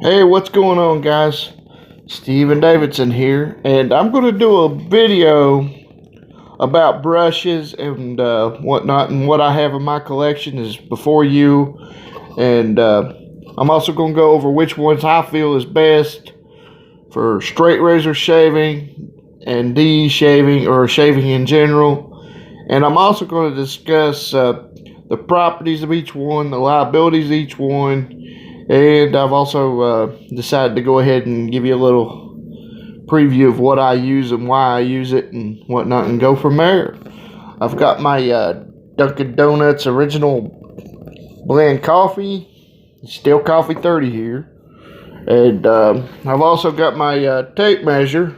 Hey, what's going on, guys? Steven Davidson here, and I'm going to do a video about brushes and whatnot, and what I have in my collection is before you. And I'm also going to go over which ones I feel is best for straight razor shaving and de-shaving or shaving in general. And I'm also going to discuss the properties of each one, the liabilities of each one. And I've also decided to go ahead and give you a little preview of what I use and why I use it and whatnot, and go from there. I've got my Dunkin' Donuts original blend coffee, still coffee 30 here. And I've also got my tape measure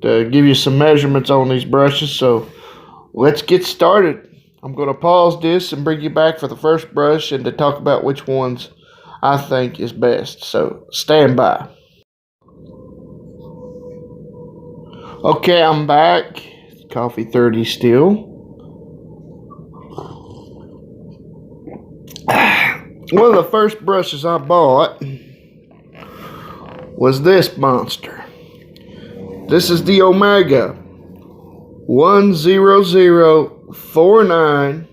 to give you some measurements on these brushes. So let's get started. I'm going to pause this and bring you back for the first brush and to talk about which ones I think is best. So stand by. Okay, I'm back. Coffee 30 still. One of the first brushes I bought was this monster. This is the Omega 10049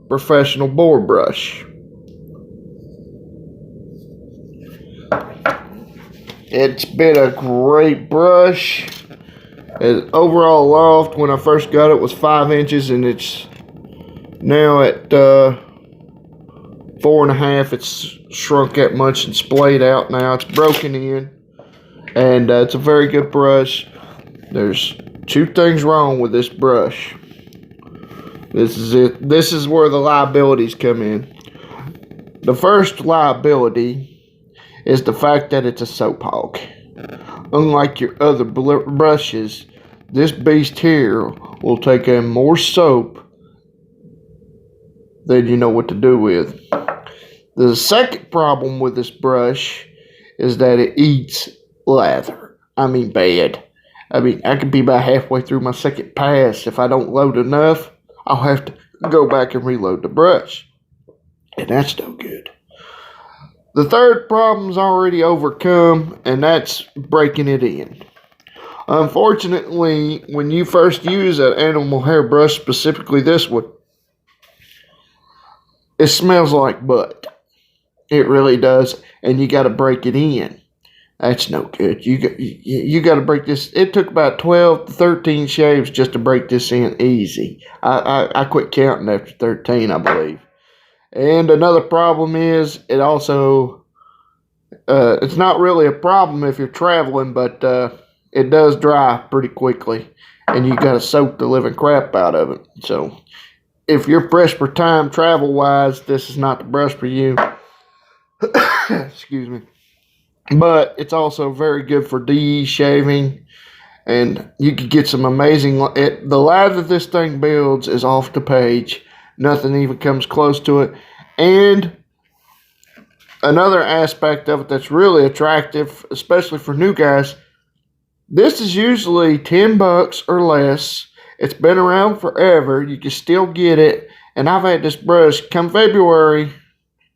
professional board brush. It's been a great brush. Its overall loft when I first got it was 5 inches, and it's now at 4.5. It's shrunk that much and splayed out now. It's broken in, and it's a very good brush. There's 2 things wrong with this brush. This is it. This is where the liabilities come in. The first liability is the fact that it's a soap hog. Unlike your other brushes, this beast here will take in more soap than you know what to do with. The second problem with this brush is that it eats lather. I mean bad. I could be about halfway through my second pass. If I don't load enough, I'll have to go back and reload the brush. And that's no good. The third problem's already overcome, and that's breaking it in. Unfortunately, when you first use an animal hair brush, specifically this one, it smells like butt. It really does, and you got to break it in. That's no good. You got to break this. It took about 12 to 13 shaves just to break this in easy. I quit counting after 13, I believe. And another problem is it also, it's not really a problem if you're traveling, but it does dry pretty quickly, and you got to soak the living crap out of it. So if you're pressed for time travel-wise, this is not the brush for you. Excuse me. But it's also very good for de-shaving, and you could get some amazing, the lather this thing builds is off the page. Nothing even comes close to it. And another aspect of it that's really attractive, especially for new guys, this is usually $10 or less. It's been around forever. You can still get it. And I've had this brush come February.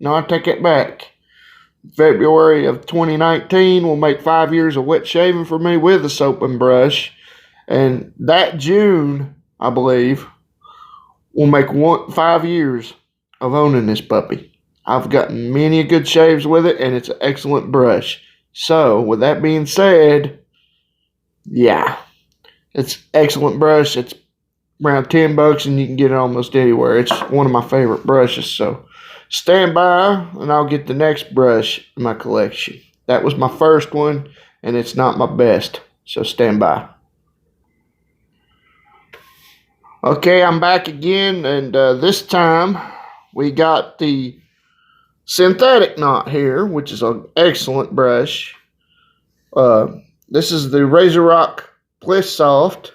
No, I take it back. February of 2019 will make 5 years of wet shaving for me with a soap and brush. And that June, I believe, will make 5 years of owning this puppy. I've gotten many good shaves with it, and it's an excellent brush. So, with that being said, yeah, it's excellent brush. It's around $10, and you can get it almost anywhere. It's one of my favorite brushes. So, stand by, and I'll get the next brush in my collection. That was my first one, and it's not my best. So, stand by. Okay, I'm back again, and this time we got the synthetic knot here, which is an excellent brush. This is the Razor Rock Pliss Soft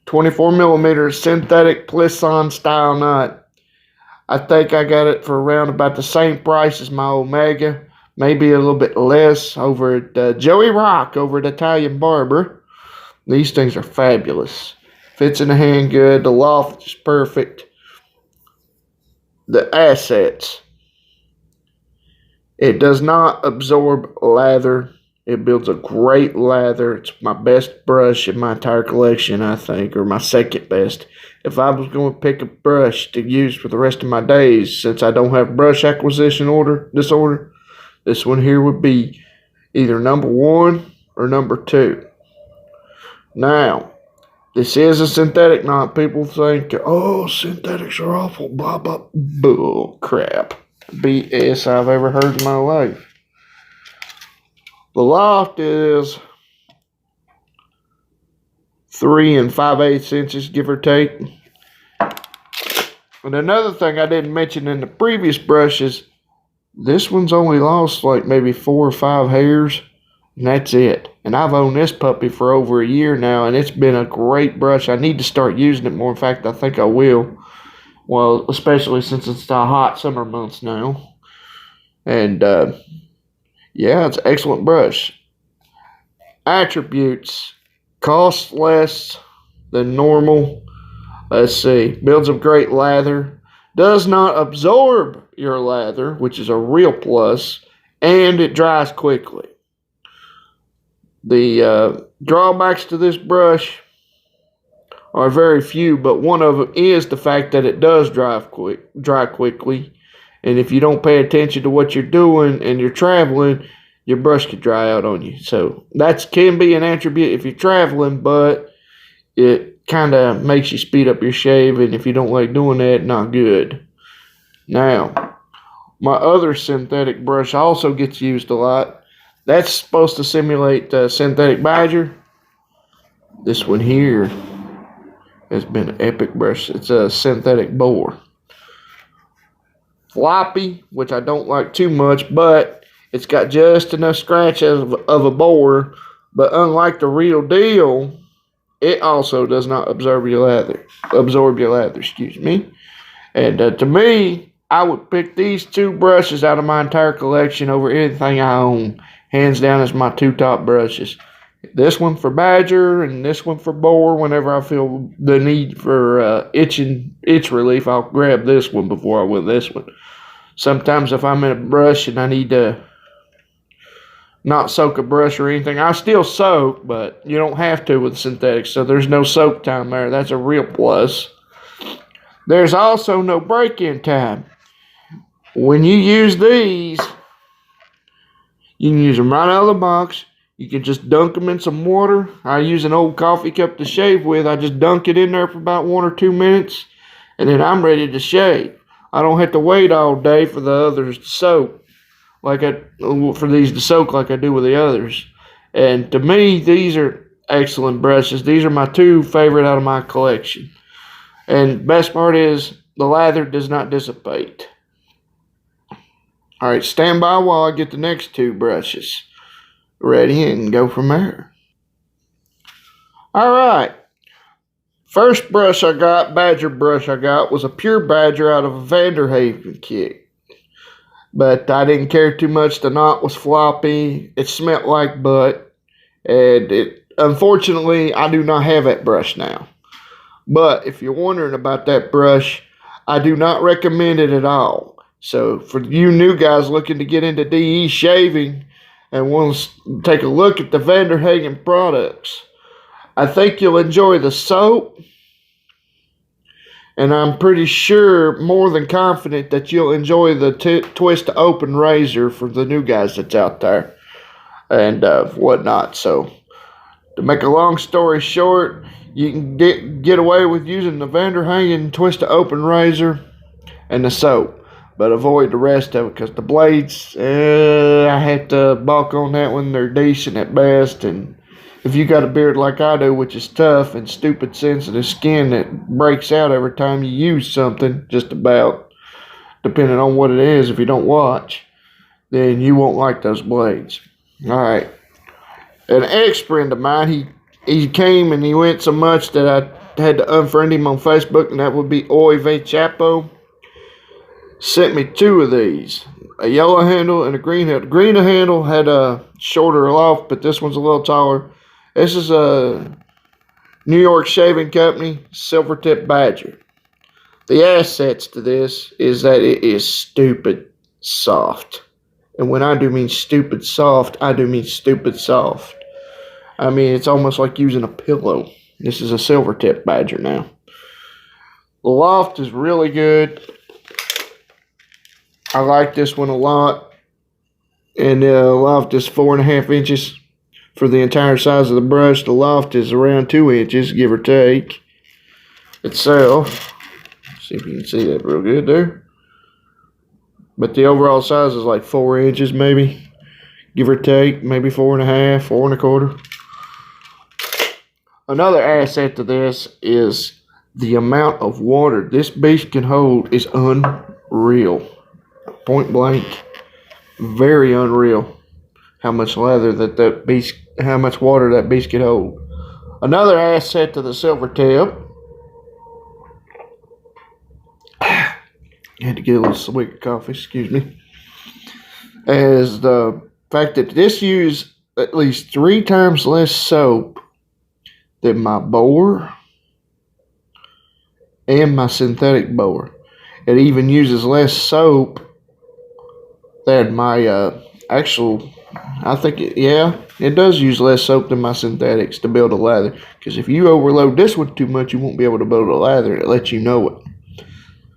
24mm synthetic Plisson style knot. I think I got it for around about the same price as my Omega, maybe a little bit less, over at Joey Rock over at Italian Barber. These things are fabulous. Fits in the handgood. The loft is perfect. The assets. It does not absorb lather. It builds a great lather. It's my best brush in my entire collection, I think, or my second best. If I was going to pick a brush to use for the rest of my days, since I don't have brush acquisition disorder, this one here would be either number one or number two. Now, this is a synthetic knot. People think, oh, synthetics are awful, blah, blah, bull crap. BS I've ever heard in my life. The loft is 3 5/8 inches, give or take. And another thing I didn't mention in the previous brushes, this one's only lost like maybe 4 or 5 hairs, and that's it. And I've owned this puppy for over a year now, and it's been a great brush. I need to start using it more. In fact, I think I will. Well, especially since it's the hot summer months now. And yeah, it's an excellent brush. Attributes: costs less than normal. Let's see. Builds a great lather. Does not absorb your lather, which is a real plus. And it dries quickly. The drawbacks to this brush are very few, but one of them is the fact that it does dry quickly. And if you don't pay attention to what you're doing and you're traveling, your brush could dry out on you. So that can be an attribute if you're traveling, but it kind of makes you speed up your shave, and if you don't like doing that, not good. Now, my other synthetic brush also gets used a lot. That's supposed to simulate synthetic badger. This one here has been an epic brush. It's a synthetic boar. Floppy, which I don't like too much, but it's got just enough scratch of a boar. But unlike the real deal, it also does not absorb your lather. Excuse me. And to me, I would pick these two brushes out of my entire collection over anything I own. Hands down, as my two top brushes. This one for badger and this one for boar. Whenever I feel the need for itch relief, I'll grab this one before I will this one. Sometimes if I'm in a brush and I need to not soak a brush or anything, I still soak, but you don't have to with synthetics, so there's no soak time there. That's a real plus. There's also no break-in time. When you use these, you can use them right out of the box. You can just dunk them in some water. I use an old coffee cup to shave with. I just dunk it in there for about 1 or 2 minutes, and then I'm ready to shave. I don't have to wait all day for the others to soak, for these to soak like I do with the others. And to me, these are excellent brushes. These are my two favorite out of my collection. And best part is the lather does not dissipate. All right, stand by while I get the next two brushes ready and go from there. All right. First brush I got, badger brush I got, was a pure badger out of a Vanderhaven kit. But I didn't care too much. The knot was floppy. It smelled like butt. And unfortunately, I do not have that brush now. But if you're wondering about that brush, I do not recommend it at all. So for you new guys looking to get into DE shaving and want to take a look at the Vanderhagen products, I think you'll enjoy the soap, and I'm pretty sure, more than confident, that you'll enjoy the twist to open razor for the new guys that's out there and whatnot. So to make a long story short, you can get away with using the Vanderhagen twist to open razor and the soap, but avoid the rest of it, because the blades, I have to balk on that one. They're decent at best, and if you got a beard like I do, which is tough and stupid sensitive skin that breaks out every time you use something, just about, depending on what it is, if you don't watch, then you won't like those blades. All right. An ex-friend of mine, he came and he went so much that I had to unfriend him on Facebook, and that would be Oi V Chapo. Sent me two of these, a yellow handle and a green handle. The green handle had a shorter loft, but this one's a little taller. This is a New York Shaving Company Silver Tip Badger. The assets to this is that it is stupid soft. And when I do mean stupid soft, I do mean stupid soft. I mean, it's almost like using a pillow. This is a silver tip badger now. The loft is really good. I like this one a lot. And the loft is 4.5 inches for the entire size of the brush. The loft is around 2 inches, give or take, itself. See if you can see that real good there. But the overall size is like 4 inches, maybe, give or take, maybe 4.5, 4.25. Another asset to this is the amount of water this beast can hold is unreal. Point blank, very unreal. How much leather that beast, how much water that beast can hold. Another asset to the silver tip. I had to get a little swig of coffee, excuse me. Is the fact that this uses at least 3 times less soap than my boar and my synthetic boar. It even uses less soap than my actual. I think it does use less soap than my synthetics to build a lather. Because if you overload this one too much, you won't be able to build a lather. It lets you know it.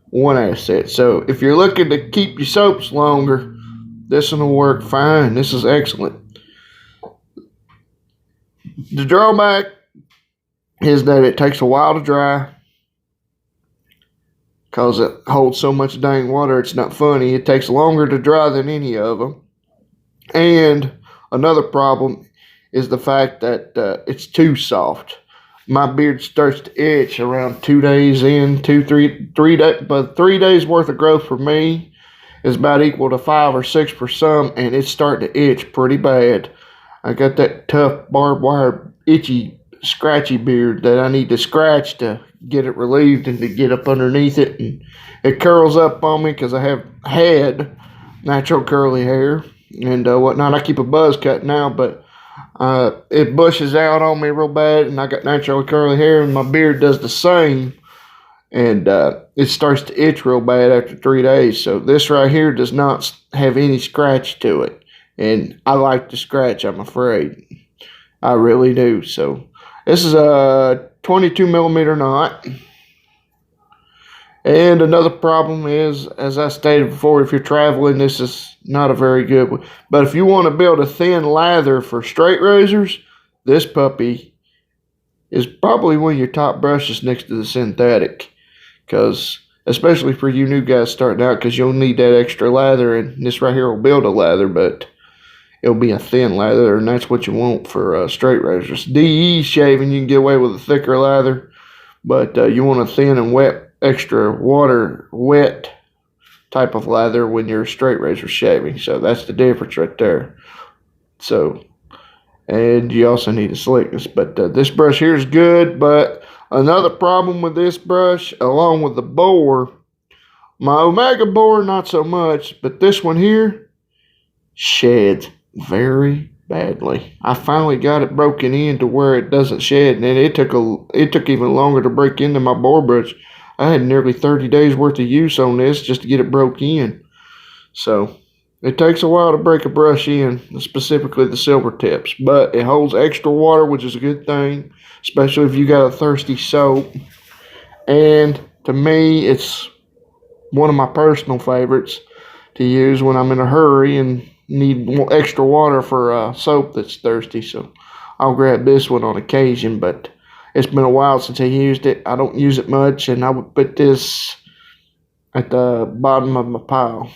One asset. So if you're looking to keep your soaps longer, this one will work fine. This is excellent. The drawback is that it takes a while to dry. Because it holds so much dang water, it's not funny. It takes longer to dry than any of them. And another problem is the fact that it's too soft. My beard starts to itch around 2 days in, 3 days, but 3 days worth of growth for me is about equal to 5 or 6 for some, and it's starting to itch pretty bad. I got that tough barbed wire, itchy, scratchy beard that I need to scratch to get it relieved and to get up underneath it, and it curls up on me because I have had natural curly hair and whatnot. I keep a buzz cut now, but it bushes out on me real bad, and I got natural curly hair, and my beard does the same, and it starts to itch real bad after 3 days. So this right here does not have any scratch to it, and I like to scratch, I'm afraid. I really do. So this is a 22 millimeter knot. And another problem is, as I stated before, if you're traveling, this is not a very good one. But if you want to build a thin lather for straight razors, this puppy is probably one of your top brushes next to the synthetic. Because, especially for you new guys starting out, because you'll need that extra lather, and this right here will build a lather, but it'll be a thin lather, and that's what you want for straight razors. DE shaving, you can get away with a thicker lather, but you want a thin and wet, extra water wet type of lather when you're straight razor shaving. So that's the difference right there. So, and you also need a slickness. But this brush here is good, but another problem with this brush, along with the boar, my Omega boar not so much, but this one here sheds very badly. I finally got it broken in to where it doesn't shed, and it took even longer to break into my boar brush. I had nearly 30 days worth of use on this just to get it broke in. So it takes a while to break a brush in, specifically the silver tips, but it holds extra water, which is a good thing, especially if you got a thirsty soap. And to me, it's one of my personal favorites to use when I'm in a hurry and need extra water for soap that's thirsty. So I'll grab this one on occasion, but it's been a while since I used it. I don't use it much, and I would put this at the bottom of my pile.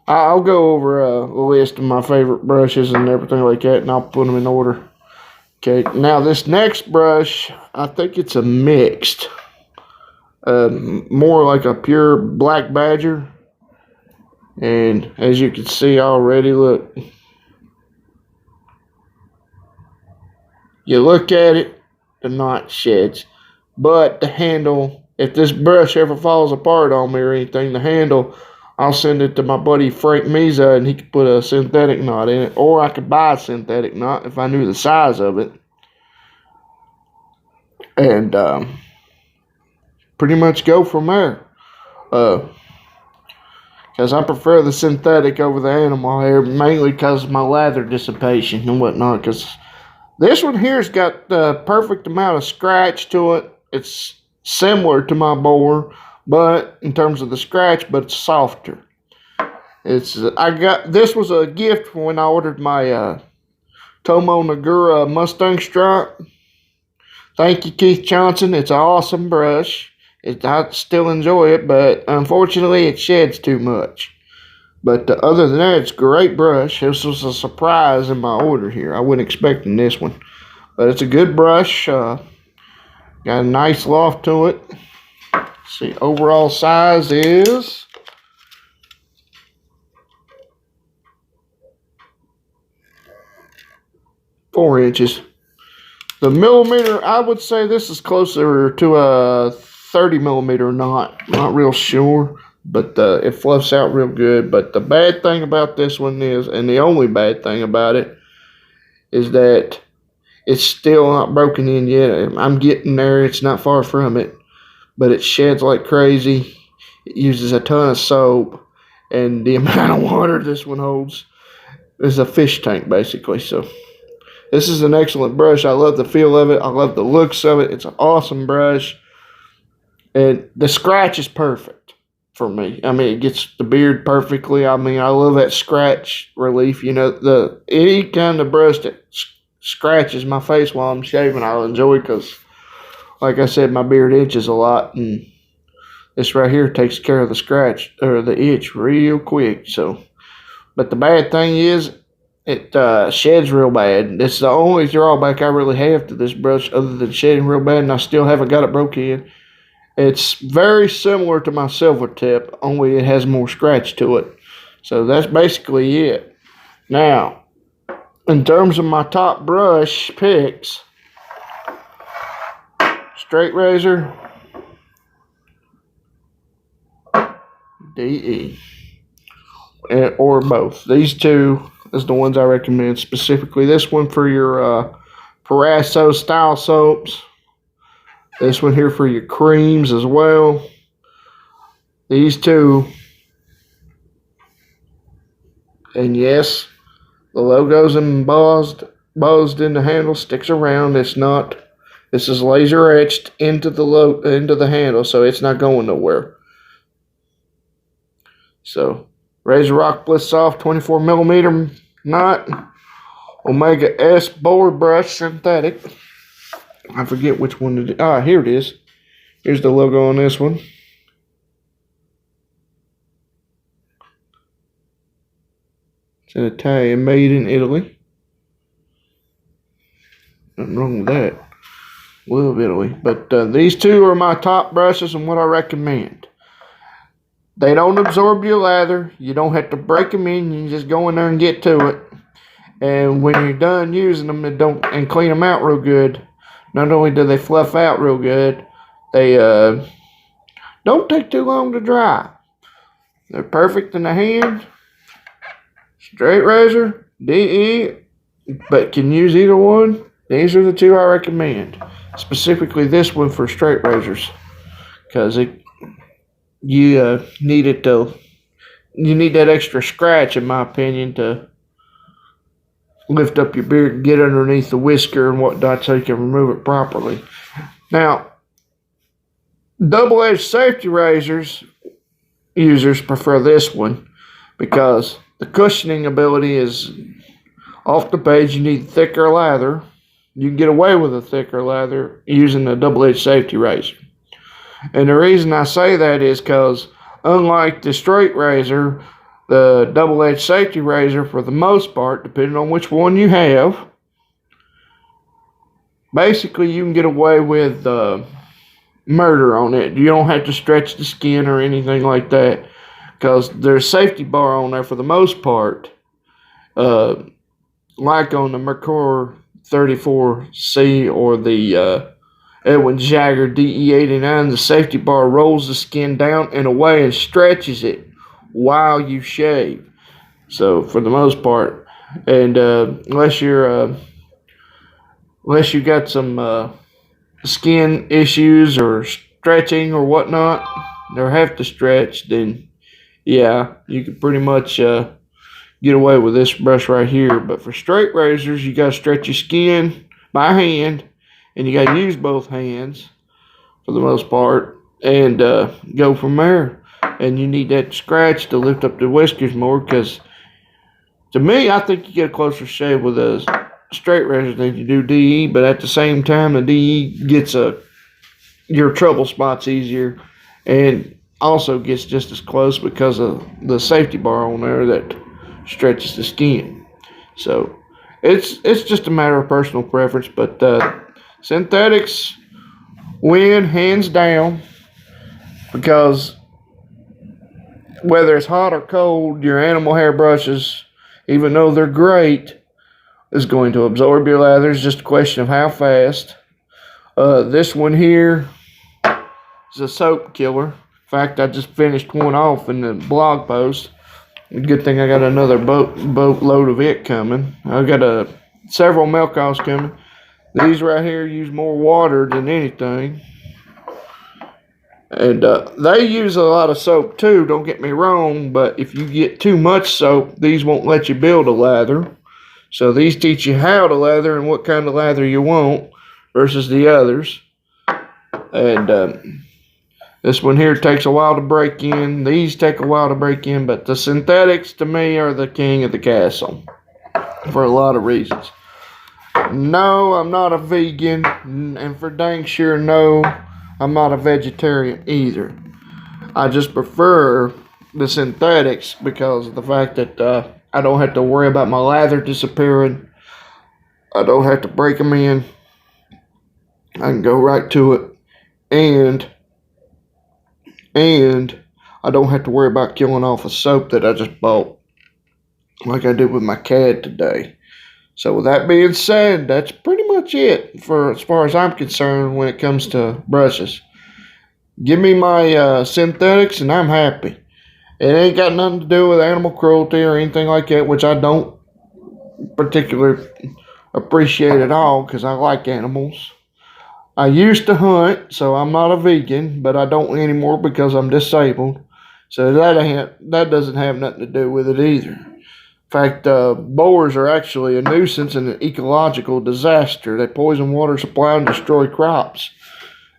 I'll go over a list of my favorite brushes and everything like that, and I'll put them in order. Okay, now this next brush, I think it's a mixed. More like a pure black badger. And as you can see already, look. You look at it, the knot sheds. But the handle, if this brush ever falls apart on me or anything, the handle, I'll send it to my buddy Frank Meza, and he could put a synthetic knot in it. Or I could buy a synthetic knot if I knew the size of it. And pretty much go from there. because I prefer the synthetic over the animal hair, mainly because of my lather dissipation and whatnot. Because this one here's got the perfect amount of scratch to it. It's similar to my boar, but in terms of the scratch, but it's softer. I got this was a gift when I ordered my Tomo Nagura Mustang Stripe. Thank you, Keith Johnson. It's an awesome brush. I still enjoy it, but unfortunately, it sheds too much. But other than that, it's a great brush. This was a surprise in my order here. I wasn't expecting this one, but it's a good brush. Got a nice loft to it. Let's see, overall size is 4 inches. The millimeter, I would say this is closer to a 30 millimeter knot. Not real sure, but it fluffs out real good. But the bad thing about this one is, and the only bad thing about it, is that it's still not broken in yet. I'm getting there. It's not far from it, but it sheds like crazy. It uses a ton of soap, and the amount of water this one holds is a fish tank, basically. So this is an excellent brush. I love the feel of it. I love the looks of it. It's an awesome brush. And the scratch is perfect for me. I mean, it gets the beard perfectly. I mean, I love that scratch relief. You know, any kind of brush that scratches my face while I'm shaving, I'll enjoy, because, like I said, my beard itches a lot. And this right here takes care of the scratch or the itch real quick. So, but the bad thing is, it sheds real bad. It's the only drawback I really have to this brush, other than shedding real bad, and I still haven't got it broke in. It's very similar to my silver tip, only it has more scratch to it. So that's basically it. Now, in terms of my top brush picks, straight razor, DE, or both. These two is the ones I recommend, specifically this one for your Parasso style soaps. This one here for your creams as well. These two. And yes, the logo's embossed in the handle, sticks around. It's not. This is laser etched into the handle, so it's not going nowhere. So, Razor Rock Bliss Soft 24 millimeter knot, Omega S board brush synthetic. I forget which one it is. Ah, here it is. Here's the logo on this one. It's an Italian, made in Italy. Nothing wrong with that. Love Italy. But these two are my top brushes and what I recommend. They don't absorb your lather. You don't have to break them in. You can just go in there and get to it. And when you're done using them and clean them out real good, not only do they fluff out real good, they don't take too long to dry. They're perfect in the hand. Straight razor, DE, but can use either one. These are the two I recommend. Specifically this one for straight razors, because you need that extra scratch, in my opinion, to lift up your beard and get underneath the whisker and whatnot so you can remove it properly. Now, double-edged safety razors users prefer this one because the cushioning ability is off the page. You need thicker lather. You can get away with a thicker lather using a double-edged safety razor. And the reason I say that is because, unlike the straight razor, the double-edged safety razor, for the most part, depending on which one you have, basically you can get away with murder on it. You don't have to stretch the skin or anything like that, because there's a safety bar on there for the most part. Like on the Mercor 34C or the Edwin Jagger DE89, the safety bar rolls the skin down and away and stretches it while you shave. So for the most part, and unless you got some skin issues or stretching or whatnot, or have to stretch, then yeah, you can pretty much get away with this brush right here. But for straight razors, you got to stretch your skin by hand, and you got to use both hands for the most part, and go from there. And you need that scratch to lift up the whiskers more, because to me, I think you get a closer shave with a straight razor than you do DE. But at the same time, the DE gets your trouble spots easier, and also gets just as close because of the safety bar on there that stretches the skin. So it's just a matter of personal preference, but synthetics win hands down, because whether it's hot or cold, your animal hair brushes, even though they're great, is going to absorb your lather. It's just a question of how fast. This one here is a soap killer. In fact, I just finished one off in the blog post. Good thing I got another boatload of it coming. I got several milk offs coming. These right here use more water than anything. And they use a lot of soap too, don't get me wrong, but if you get too much soap, these won't let you build a lather. So these teach you how to lather and what kind of lather you want versus the others. And this one here takes a while to break in. These take a while to break in, but the synthetics to me are the king of the castle for a lot of reasons. No, I'm not a vegan, and for dang sure no, I'm not a vegetarian either. I just prefer the synthetics because of the fact that I don't have to worry about my lather disappearing. I don't have to break them in. I can go right to it. And I don't have to worry about killing off a soap that I just bought, like I did with my cat today. So with that being said, that's pretty much it for as far as I'm concerned when it comes to brushes. Give me my synthetics and I'm happy. It ain't got nothing to do with animal cruelty or anything like that, which I don't particularly appreciate at all because I like animals. I used to hunt, so I'm not a vegan, but I don't anymore because I'm disabled. So that doesn't have nothing to do with it either. In fact, boars are actually a nuisance and an ecological disaster. They poison water supply and destroy crops.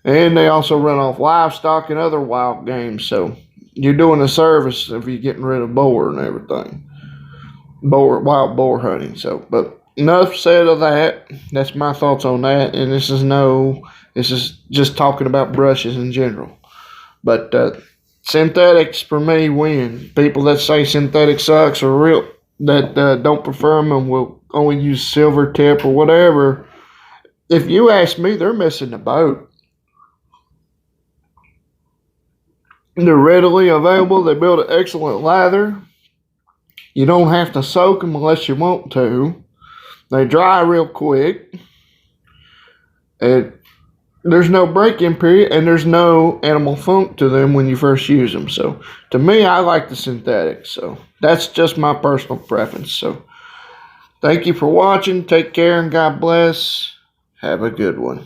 And they also run off livestock and other wild game. So you're doing a service if you're getting rid of boar and everything. Wild boar hunting. So, but enough said of that. That's my thoughts on that. And this is just talking about brushes in general. But synthetics for me win. People that say synthetic sucks or that don't prefer them and will only use silver tip or whatever. If you ask me, they're missing the boat. They're readily available. They build an excellent lather. You don't have to soak them unless you want to. They dry real quick. And there's no break-in period, and there's no animal funk to them when you first use them. So, to me, I like the synthetics. So, that's just my personal preference. So, thank you for watching. Take care, and God bless. Have a good one.